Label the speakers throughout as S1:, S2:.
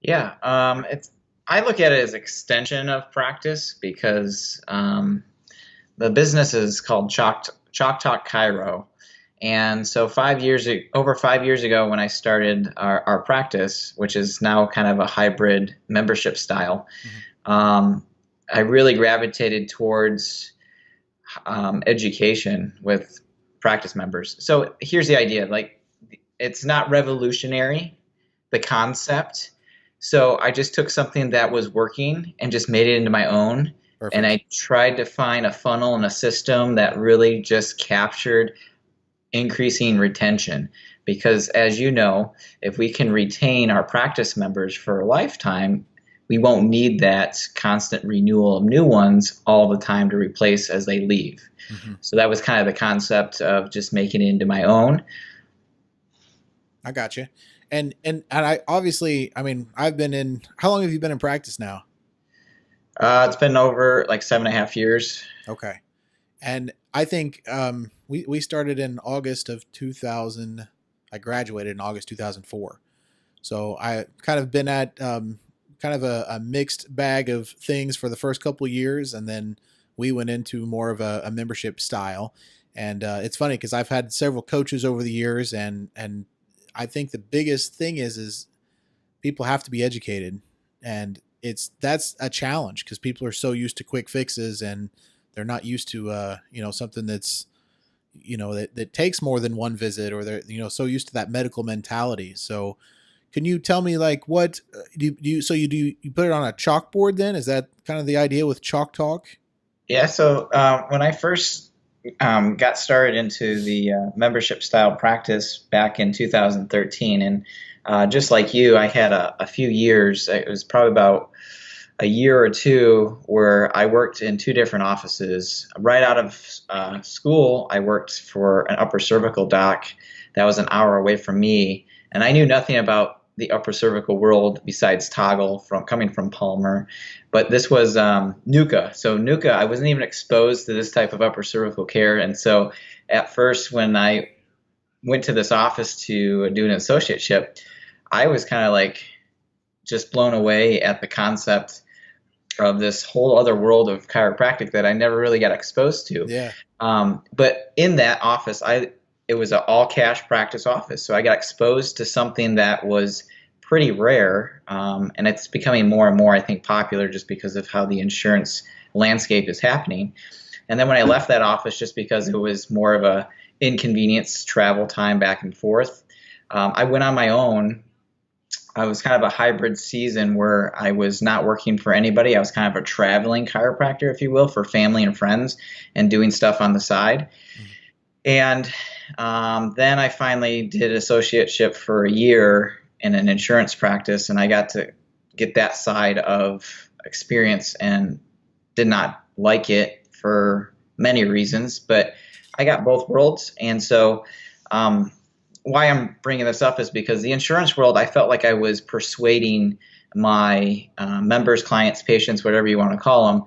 S1: Yeah, I look at it as extension of practice because the business is called Chalk Talk Chiro. And so over 5 years ago, when I started our practice, which is now kind of a hybrid membership style,
S2: Hmm.
S1: um, I really gravitated towards education with practice members. So here's the idea: like, it's not revolutionary, the concept. So I just took something that was working and just made it into my own. And
S2: Perfect.
S1: I tried to find a funnel and a system that really just captured increasing retention. Because as you know, if we can retain our practice members for a lifetime, we won't need that constant renewal of new ones all the time to replace as they leave.
S2: Hmm.
S1: So that was kind of the concept of just making it into my own.
S2: I got you. And I obviously, I mean, I've been in. How long have you been in practice now?
S1: It's been over like 7.5 years.
S2: Okay. And I think we started in August of 2000. I graduated in August 2004. So I kind of been at kind of a mixed bag of things for the first couple of years, and then we went into more of a membership style. And it's funny because I've had several coaches over the years, and I think the biggest thing is people have to be educated, and that's a challenge because people are so used to quick fixes, and they're not used to something that's that takes more than one visit, or they're so used to that medical mentality. So can you tell me, like, what you put it on a chalkboard? Then is that kind of the idea with Chalk Talk?
S1: Yeah, so when I first got started into the membership style practice back in 2013, and just like you, I had a few years. It was probably about a year or two where I worked in two different offices. Right out of school, I worked for an upper cervical doc that was an hour away from me, and I knew nothing about the upper cervical world besides Toggle from coming from Palmer. But this was NUCA. So NUCA, I wasn't even exposed to this type of upper cervical care. And so at first, when I went to this office to do an associateship, I was kind of like just blown away at the concept of this whole other world of chiropractic that I never really got exposed to.
S2: Yeah.
S1: But in that office, it was an all cash practice office, so I got exposed to something that was pretty rare, and it's becoming more and more, I think, popular just because of how the insurance landscape is happening. And then when I left that office, just because it was more of a inconvenience travel time back and forth, I went on my own. I was kind of a hybrid season where I was not working for anybody. I was kind of a traveling chiropractor, if you will, for family and friends and doing stuff on the side.
S2: Mhm.
S1: And then I finally did associateship for a year in an insurance practice, and I got to get that side of experience and did not like it for many reasons, but I got both worlds. And so why I'm bringing this up is because the insurance world, I felt like I was persuading my members, clients, patients, whatever you want to call them,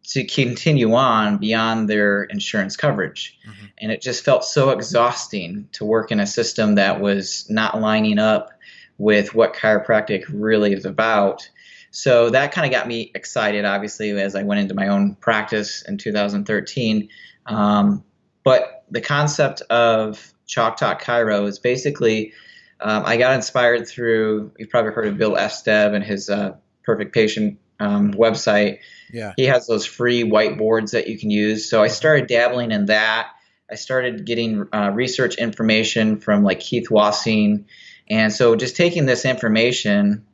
S1: to continue on beyond their insurance coverage.
S2: Mhm.
S1: And it just felt so exhausting to work in a system that was not lining up with what chiropractic really is about. So that kind of got me excited, obviously, as I went into my own practice in 2013. But the concept of Chalk Talk Chiro is basically, I got inspired through, you've probably heard of Bill Esteb and his Perfect Patient website.
S2: Yeah.
S1: He has those free whiteboards that you can use. So I
S2: Mhm.
S1: started dabbling in that. I started getting research information from like Keith Wassing. And so just taking this information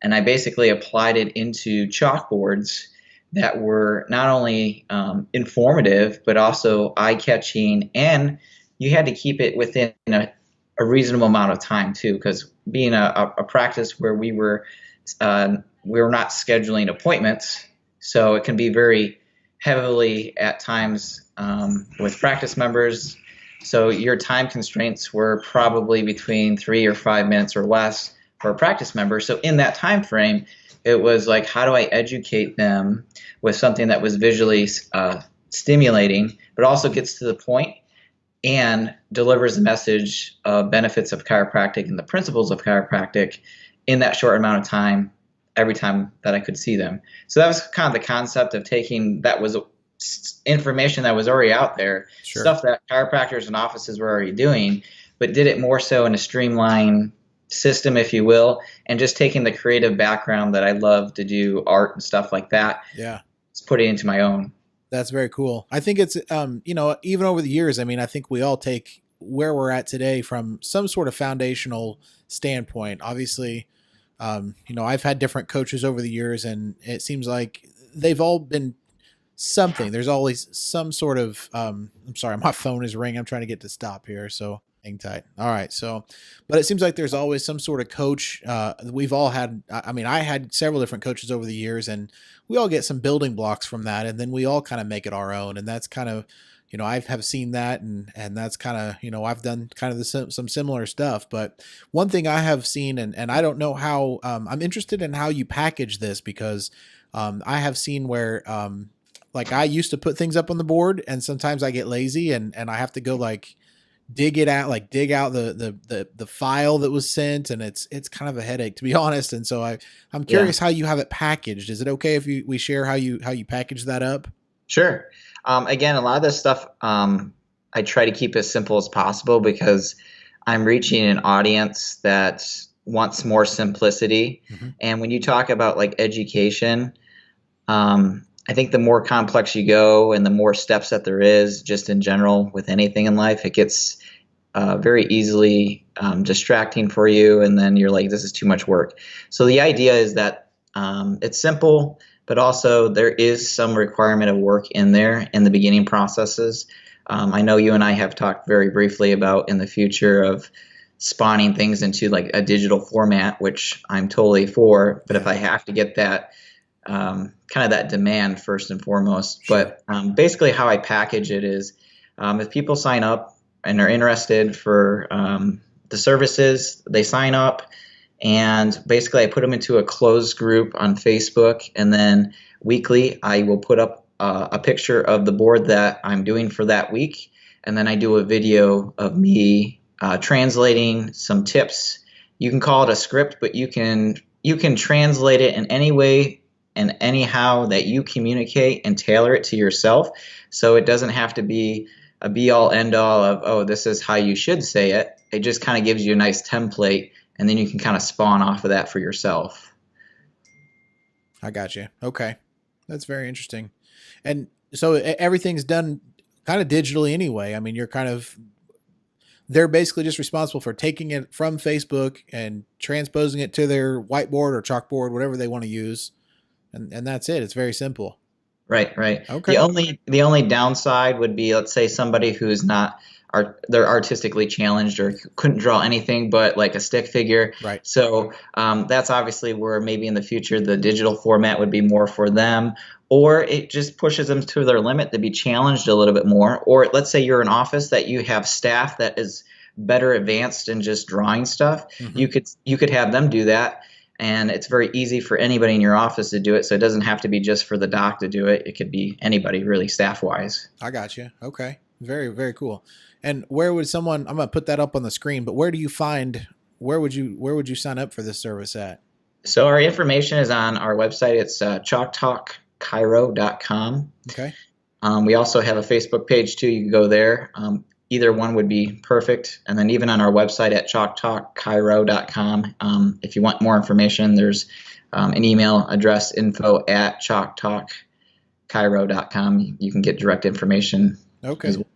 S1: and I basically applied it into chalkboards that were not only informative, but also eye catching. And you had to keep it within a reasonable amount of time too, because being a practice where we were not scheduling appointments, so it can be very heavily at times with practice members. So your time constraints were probably between 3 or 5 minutes or less for a practice member. So in that time frame, it was like, how do I educate them with something that was visually stimulating, but also gets to the point and delivers the message of benefits of chiropractic and the principles of chiropractic in that short amount of time every time that I could see them. So that was kind of the concept of taking that was information that was already out there,
S2: Sure.
S1: stuff that chiropractors and offices were already doing, but did it more so in a streamlined system, if you will, and just taking the creative background that I love to do art and stuff like that,
S2: Yeah.
S1: just put it into my own.
S2: That's very cool. I think it's, even over the years, I mean, I think we all take where we're at today from some sort of foundational standpoint. Obviously, I've had different coaches over the years, and it seems like they've all been something. There's always some sort of, I'm sorry, my phone is ringing. I'm trying to get to stop here. So hang tight. All right. So, but it seems like there's always some sort of coach. We've all had, I mean, I had several different coaches over the years, and we all get some building blocks from that. And then we all kind of make it our own. And that's kind of, I have seen that, and that's kind of, I've done kind of some similar stuff. But one thing I have seen, and I don't know how, I'm interested in how you package this, because I have seen where, like, I used to put things up on the board, and sometimes I get lazy and I have to go like dig out the file that was sent, and it's kind of a headache, to be honest. And so I'm curious how you have it packaged. Is it okay if we share how you package that up?
S1: Sure. Again, a lot of this stuff I try to keep as simple as possible because I'm reaching an audience that wants more simplicity.
S2: Mm-hmm.
S1: And when you talk about like education, I think the more complex you go and the more steps that there is just in general with anything in life, it gets very easily distracting for you. And then you're like, this is too much work. So the idea is that it's simple, but also there is some requirement of work in there in the beginning processes. I know you and I have talked very briefly about in the future of spawning things into like a digital format, which I'm totally for. But if I have to get that kind of that demand first and foremost.
S2: Sure.
S1: But basically how I package it is if people sign up and are interested for the services, they sign up, and basically I put them into a closed group on Facebook, and then weekly I will put up a picture of the board that I'm doing for that week, and then I do a video of me translating some tips. You can call it a script, but you can translate it in any way and anyhow that you communicate and tailor it to yourself. So it doesn't have to be a be-all, end-all of, oh, this is how you should say it. It just kind of gives you a nice template, and then you can kind of spawn off of that for yourself.
S2: I got you. Okay. That's very interesting. And so everything's done kind of digitally anyway. I mean, they're basically just responsible for taking it from Facebook and transposing it to their whiteboard or chalkboard, whatever they want to use. And that's it. It's very simple.
S1: Right.
S2: Okay.
S1: The only downside would be, let's say somebody who's not they're artistically challenged or couldn't draw anything but like a stick figure.
S2: Right.
S1: So that's obviously where maybe in the future the digital format would be more for them, or it just pushes them to their limit to be challenged a little bit more. Or let's say you're an office that you have staff that is better advanced in just drawing stuff.
S2: Mm-hmm.
S1: You could have them do that. And it's very easy for anybody in your office to do it. So it doesn't have to be just for the doc to do it. It could be anybody really staff wise.
S2: I got you. Okay. Very, very cool. And where would someone, I'm going to put that up on the screen, but where would you sign up for this service at?
S1: So our information is on our website. It's chalktalkchiro.com.
S2: Okay.
S1: We also have a Facebook page too. You can go there. Either one would be perfect. And then even on our website at chalktalkchiro.com, if you want more information, there's an email address, info@chalktalkchiro.com. You can get direct information.
S2: Okay. Well.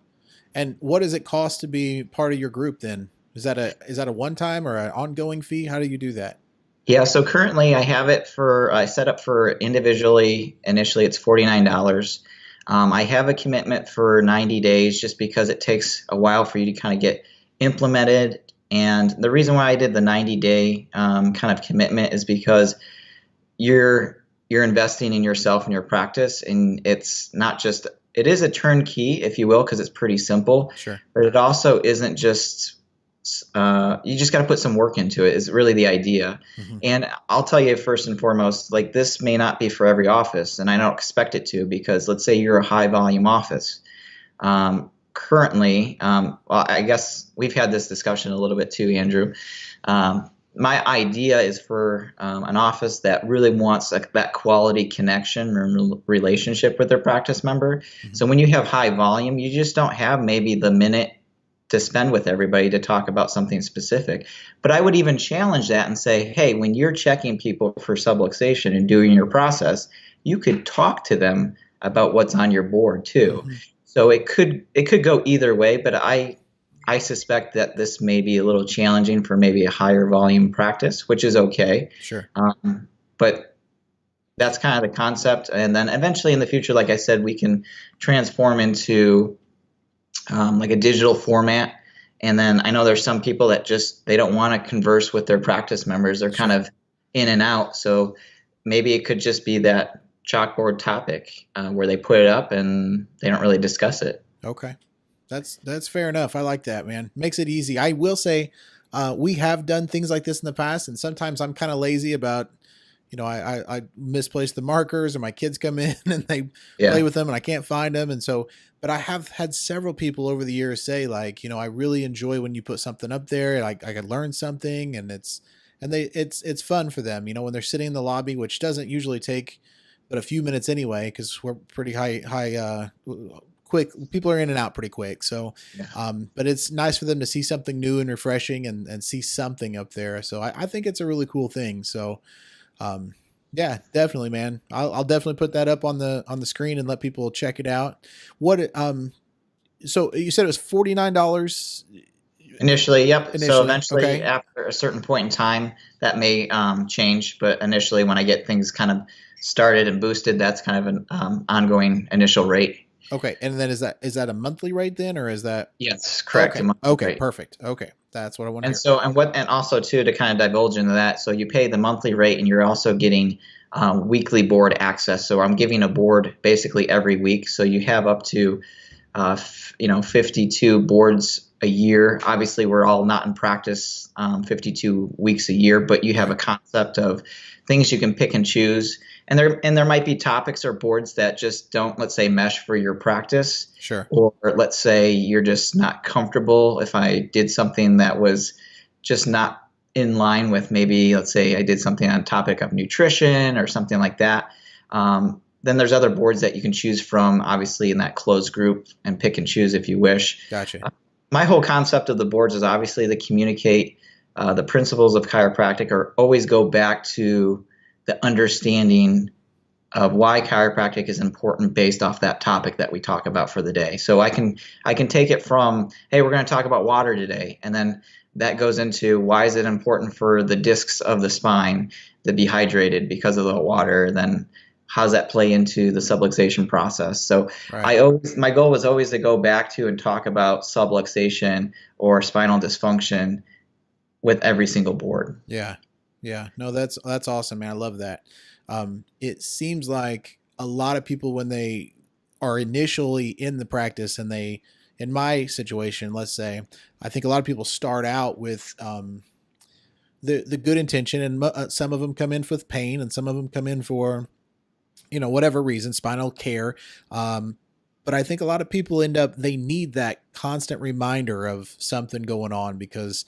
S2: And what does it cost to be part of your group then? Is that a one-time or an ongoing fee? How do you do that?
S1: Yeah, so currently I have it I set up for individually, initially it's $49. I have a commitment for 90 days just because it takes a while for you to kind of get implemented. And the reason why I did the 90-day kind of commitment is because you're investing in yourself and your practice, and it's not just, it is a turnkey, if you will, because it's pretty simple.
S2: Sure.
S1: But it also isn't just, you just got to put some work into it is really the idea. Mm-hmm. And I'll tell you first and foremost, like this may not be for every office, and I don't expect it to, because let's say you're a high volume office. Currently, well, I guess we've had this discussion a little bit too, Andrew. my idea is for an office that really wants that quality connection and relationship with their practice member.
S2: Mhm.
S1: So when you have high volume, you just don't have maybe the minute to spend with everybody to talk about something specific. But I would even challenge that and say, hey, when you're checking people for subluxation and doing your process, you could talk to them about what's on your board too.
S2: Mhm.
S1: So it could go either way, but I suspect that this may be a little challenging for maybe a higher volume practice, which is okay.
S2: Sure.
S1: But that's kind of the concept. And then eventually in the future, like I said, we can transform into like a digital format. And then I know there's some people that just they don't want to converse with their practice members. They're kind
S2: Sure.
S1: of in and out. So maybe it could just be that chalkboard topic where they put it up and they don't really discuss it.
S2: Okay. That's fair enough. I like that, man. Makes it easy. I will say, we have done things like this in the past, and sometimes I'm kind of lazy about, I misplace the markers, or my kids come in and they play
S1: Yeah.
S2: with them, and I can't find them, and so. But I have had several people over the years say, like, I really enjoy when you put something up there, like I could learn something, and it's fun for them, when they're sitting in the lobby, which doesn't usually take but a few minutes anyway, because we're pretty quick. People are in and out pretty quick. So,
S1: Yeah.
S2: but it's nice for them to see something new and refreshing, and see something up there. So I think it's a really cool thing. So, um, yeah, definitely, man. I'll definitely put that up on the screen and let people check it out. So you said it was $49
S1: Initially, yep. So
S2: initially.
S1: eventually,
S2: Okay.
S1: after a certain point in time, that may change. But initially, when I get things kind of started and boosted, that's kind of an ongoing initial rate.
S2: Okay. And then is that a monthly rate then, or is that
S1: Yes, correct. A
S2: okay?
S1: monthly
S2: Okay.
S1: rate.
S2: Perfect. Okay. That's what I want to
S1: And
S2: hear.
S1: so, and also too, to kind of divulge into that, so you pay the monthly rate, and you're also getting weekly board access. So I'm giving a board basically every week. So you have up to 52 boards a year. Obviously, we're all not in practice 52 weeks a year, but you have
S2: Right.
S1: a concept of things you can pick and choose. And there might be topics or boards that just don't, let's say, mesh for your practice,
S2: Sure.
S1: or let's say you're just not comfortable. If I did something that was just not in line with, maybe, let's say I did something on topic of nutrition or something like that. Then there's other boards that you can choose from, obviously, in that closed group, and pick and choose if you wish.
S2: Gotcha.
S1: My whole concept of the boards is obviously to communicate the principles of chiropractic, or always go back to the understanding of why chiropractic is important based off that topic that we talk about for the day. So I can take it from, hey, we're going to talk about water today, and then that goes into why is it important for the discs of the spine to be hydrated because of the water. Then how does that play into the subluxation process? So
S2: Right.
S1: my goal was always to go back to and talk about subluxation or spinal dysfunction with every single board.
S2: Yeah. Yeah. No, that's awesome, man. I love that. It seems like a lot of people, when they are initially in the practice, and in my situation, let's say, I think a lot of people start out with the good intention, and some of them come in with pain, and some of them come in for whatever reason, spinal care. Um, but I think a lot of people they need that constant reminder of something going on, because,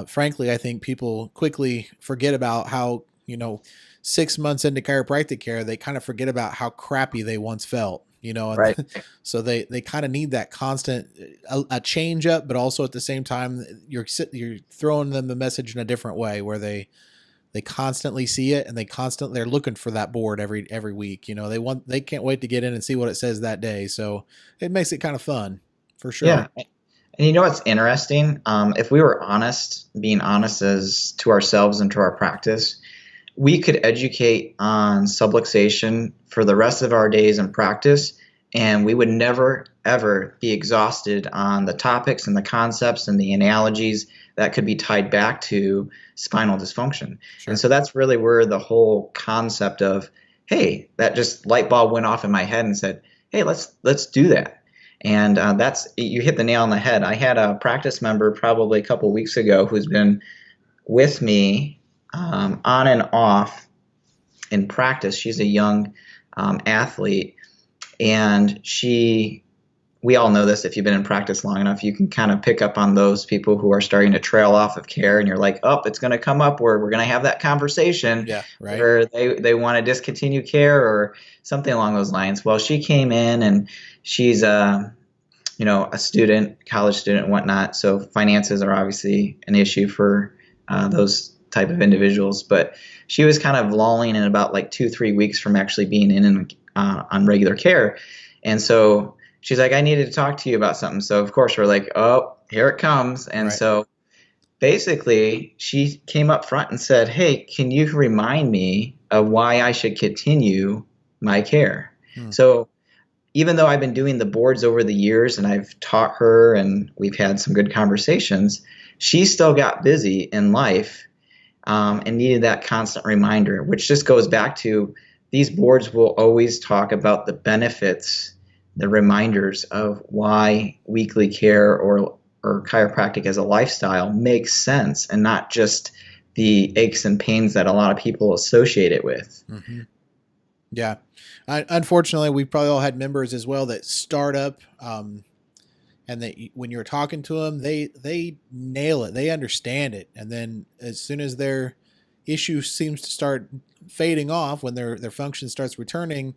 S2: frankly, I think people quickly forget about how, 6 months into chiropractic care, they kind of forget about how crappy they once felt, and
S1: Right.
S2: so they kind of need that constant, a change up, but also at the same time, you're throwing them the message in a different way, where they constantly see it, and they're looking for that board every week. They can't wait to get in and see what it says that day. So it makes it kind of fun, for
S1: Yeah.
S2: sure.
S1: And you know what's interesting? If we were honest, being honest as to ourselves and to our practice, we could educate on subluxation for the rest of our days in practice, and we would never, ever be exhausted on the topics and the concepts and the analogies that could be tied back to spinal dysfunction. And
S2: Sure.
S1: so that's really where the whole concept of, hey, that just light bulb went off in my head and said, hey, let's do that. And that's, you hit the nail on the head. I had a practice member probably a couple weeks ago who's been with me on and off in practice. She's a young athlete, and she we all know this if you've been in practice long enough, you can kind of pick up on those people who are starting to trail off of care, and you're like, oh, it's going to come up where we're going to have that conversation
S2: Yeah, right.
S1: where they want to discontinue care or something along those lines. Well, she came in and she's a student, college student and whatnot. So finances are obviously an issue for those type of individuals. But she was kind of lulling in about like 2-3 weeks from actually being in on regular care. And so she's like, I needed to talk to you about something. So of course we're like, oh, here it comes. And
S2: Right.
S1: so basically she came up front and said, hey, can you remind me of why I should continue my care?
S2: Hmm.
S1: So even though I've been doing the boards over the years and I've taught her and we've had some good conversations, she still got busy in life and needed that constant reminder, which just goes back to these boards will always talk about the benefits, the reminders of why weekly care or chiropractic as a lifestyle makes sense and not just the aches and pains that a lot of people associate it with.
S2: Mm-hmm. Yeah. Unfortunately, we've probably all had members as well that start up, and they, when you're talking to them, they nail it, they understand it, and then as soon as their issue seems to start fading off, when their function starts returning,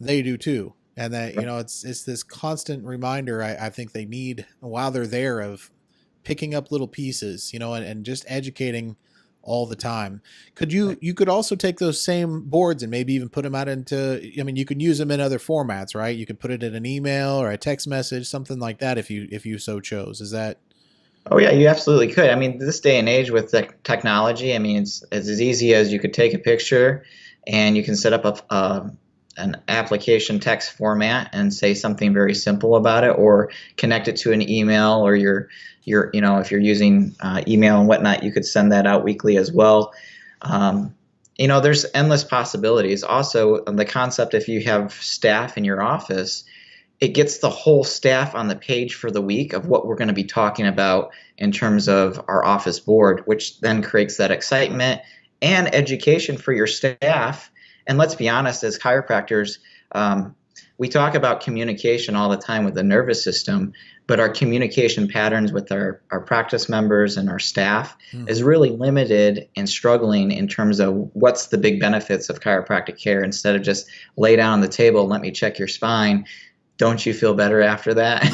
S2: they do too. And that, it's this constant reminder I think they need while they're there, of picking up little pieces, and just educating all the time. You could also take those same boards and maybe even put them out into, I mean, you could use them in other formats, right? You could put it in an email or a text message, something like that, if you so chose. Is that?
S1: Oh yeah, you absolutely could. I mean, this day and age with the technology, I mean, it's as easy as you could take a picture and you can set up an application text format and say something very simple about it, or connect it to an email, or if you're using email and whatnot, you could send that out weekly as well. There's endless possibilities. Also, the concept, if you have staff in your office, it gets the whole staff on the page for the week of what we're going to be talking about in terms of our office board, which then creates that excitement and education for your staff. And let's be honest, as chiropractors, we talk about communication all the time with the nervous system, but our communication patterns with our practice members and our staff is really limited and struggling in terms of what's the big benefits of chiropractic care. Instead of just lay down on the table and let me check your spine, don't you feel better after that?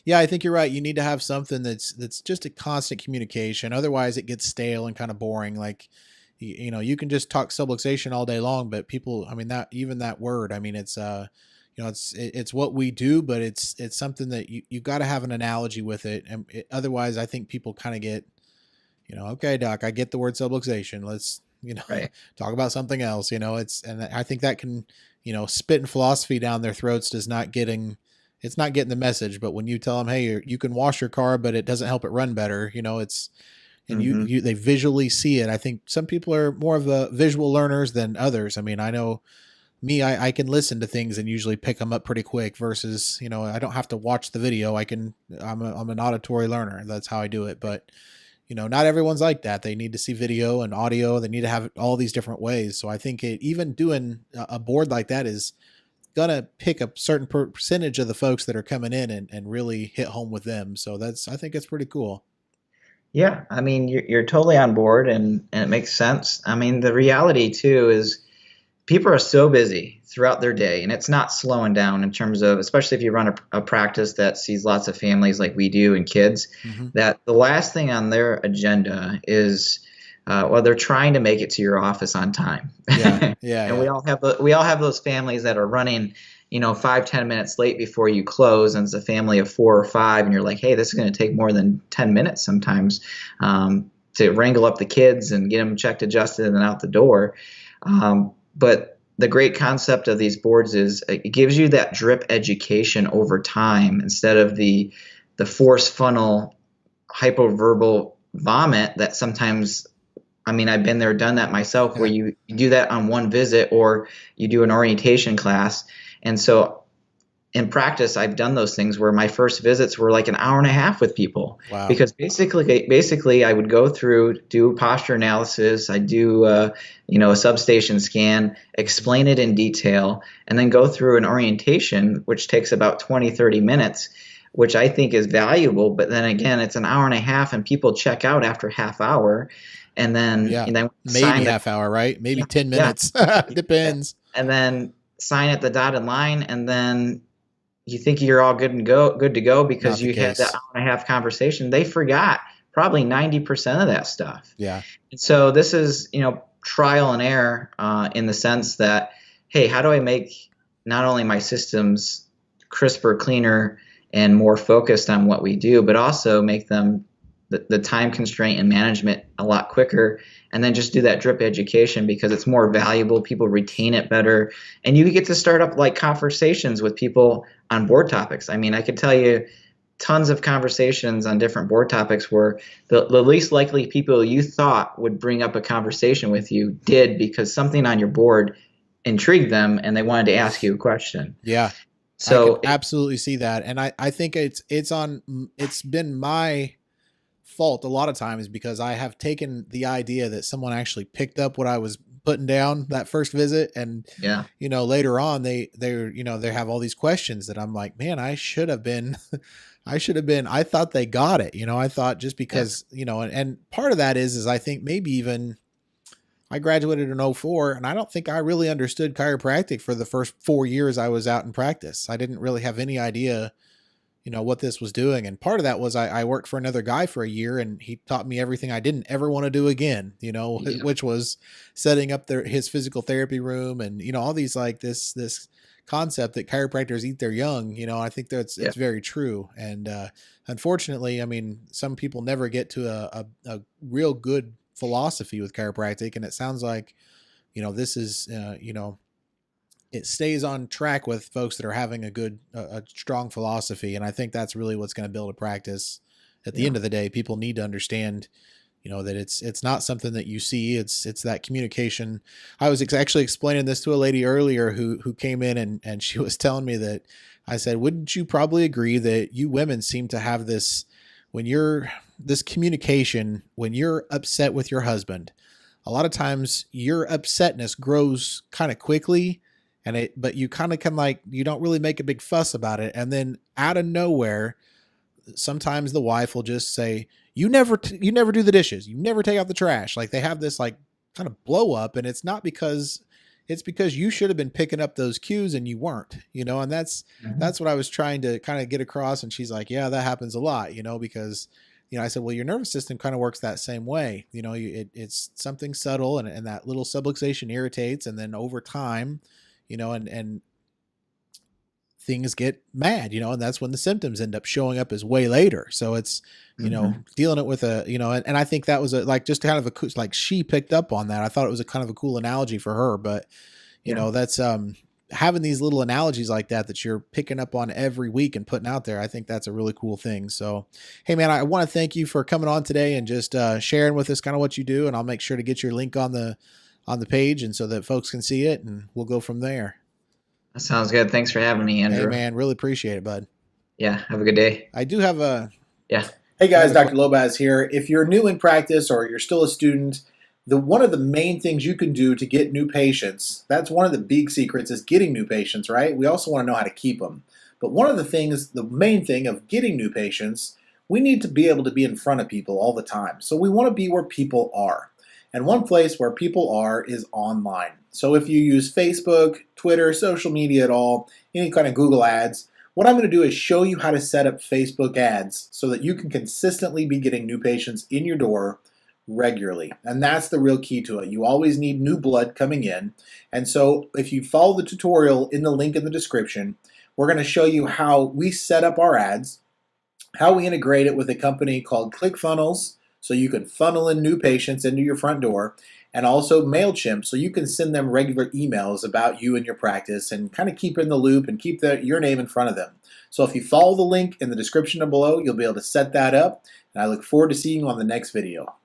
S2: Yeah. I think you're right. You need to have something that's just a constant communication. Otherwise, it gets stale and kind of boring. Like, you can just talk subluxation all day long, but people, I mean, that word, I mean, it's it's what we do, but it's something that you got to have an analogy with it, and otherwise, I think people kind of get, okay, doc, I get the word subluxation. Let's
S1: Right.
S2: talk about something else. And I think that can, spitting philosophy down their throats it's not getting the message. But when you tell them, hey, you can wash your car, but it doesn't help it run better, it's, and
S1: Mm-hmm.
S2: they visually see it. I think some people are more of the visual learners than others. I mean, I know me, I can listen to things and usually pick them up pretty quick, versus, I don't have to watch the video. I'm an auditory learner. That's how I do it. But, not everyone's like that. They need to see video and audio. They need to have all these different ways. So I think even doing a board like that is going to pick a certain percentage of the folks that are coming in and really hit home with them. So I think it's pretty cool.
S1: Yeah, I mean, you're totally on board, and it makes sense. I mean, the reality too is people are so busy throughout their day, and it's not slowing down in terms of, especially if you run a practice that sees lots of families like we do and kids,
S2: Mm-hmm.
S1: that the last thing on their agenda is, well, they're trying to make it to your office on time.
S2: Yeah. Yeah.
S1: And
S2: Yeah.
S1: we all have those families that are running, 5-10 minutes late before you close, and it's a family of 4 or 5, and you're like, hey, this is going to take more than 10 minutes sometimes to wrangle up the kids and get them checked, adjusted, and then out the door. But the great concept of these boards is it gives you that drip education over time instead of the force funnel hypoverbal vomit that sometimes, I mean, I've been there, done that myself, where you do that on one visit, or you do an orientation class. And so in practice, I've done those things where my first visits were like an hour and a half with people
S2: Wow.
S1: because basically I would go through, do posture analysis, I do, a substation scan,
S2: Mhm.
S1: explain it in detail, and then go through an orientation, which takes about 20, 30 minutes, which I think is valuable. But then again, it's an hour and a half and people check out after half hour and then,
S2: Yeah. Maybe
S1: sign the,
S2: half hour, right? Maybe 10
S1: yeah,
S2: minutes. Depends.
S1: and then sign at the dotted line, and then you think you're all good to go because
S2: Not the
S1: you had that
S2: case.
S1: hour and a half conversation. They forgot probably 90% of that stuff.
S2: Yeah.
S1: And so this is, trial and error in the sense that, hey, how do I make not only my systems crisper, cleaner, and more focused on what we do, but also make them the time constraint and management a lot quicker, and then just do that drip education because it's more valuable. People retain it better, and you get to start up like conversations with people on board topics. I mean, I could tell you tons of conversations on different board topics where the least likely people you thought would bring up a conversation with you did because something on your board intrigued them and they wanted to ask you a question.
S2: Yeah. I can
S1: So
S2: absolutely see that. And I think it's been my fault a lot of times because I have taken the idea that someone actually picked up what I was putting down that first visit. And,
S1: yeah,
S2: later on they have all these questions that I'm like, man, I should have been, I thought they got it. I thought just
S1: yeah,
S2: because, and part of that is I think maybe even I graduated in '04, and I don't think I really understood chiropractic for the first 4 years I was out in practice. I didn't really have any idea, what this was doing. And part of that was I worked for another guy for a year and he taught me everything I didn't ever want to do again,
S1: yeah,
S2: which was setting up his physical therapy room and, all these like this concept that chiropractors eat their young, I think
S1: yeah,
S2: it's very true. And, unfortunately, I mean, some people never get to a real good philosophy with chiropractic. And it sounds like, this is, it stays on track with folks that are having a strong philosophy. And I think that's really what's going to build a practice. At the
S1: yeah,
S2: end of the day, people need to understand, that it's not something that you see. It's that communication. I was actually explaining this to a lady earlier who came in and she was telling me that I said, wouldn't you probably agree that you women seem to have this, when you're this communication, when you're upset with your husband, a lot of times your upsetness grows kind of quickly but you kind of can like, you don't really make a big fuss about it. And then out of nowhere, sometimes the wife will just say, you never do the dishes. You never take out the trash. Like they have this like kind of blow up, and it's because you should have been picking up those cues and you weren't, and
S1: mhm,
S2: that's what I was trying to kind of get across. And she's like, yeah, that happens a lot, because, I said, well, your nervous system kind of works that same way. It's something subtle, and that little subluxation irritates. And then over time, and things get mad, and that's when the symptoms end up showing up as way later. So it's,
S1: mhm,
S2: dealing it with and I think that was like just kind of like she picked up on that. I thought it was a kind of a cool analogy for her, but
S1: yeah.
S2: that's, having these little analogies like that you're picking up on every week and putting out there. I think that's a really cool thing. So, hey man, I want to thank you for coming on today and just, sharing with us kind of what you do. And I'll make sure to get your link on the page and so that folks can see it, and we'll go from there.
S1: That sounds good. Thanks for having me,
S2: Hey
S1: Andrew.
S2: man, really appreciate it, bud.
S1: Yeah, have a good day.
S2: I do have a
S1: Yeah.
S3: Hey
S2: I have
S3: guys,
S2: a
S3: Dr. Lobacz here. If you're new in practice or you're still a student, one of the main things you can do to get new patients, that's one of the big secrets, is getting new patients, right? We also want to know how to keep them. But one of the things, the main thing of getting new patients, we need to be able to be in front of people all the time. So we want to be where people are. And one place where people are is online. So if you use Facebook, Twitter, social media at all, any kind of Google ads, what I'm going to do is show you how to set up Facebook ads so that you can consistently be getting new patients in your door regularly. And that's the real key to it. You always need new blood coming in. And so if you follow the tutorial in the link in the description, we're going to show you how we set up our ads, how we integrate it with a company called ClickFunnels, so you can funnel in new patients into your front door, and also MailChimp, so you can send them regular emails about you and your practice and kind of keep in the loop and keep your name in front of them. So if you follow the link in the description below, you'll be able to set that up, and I look forward to seeing you on the next video.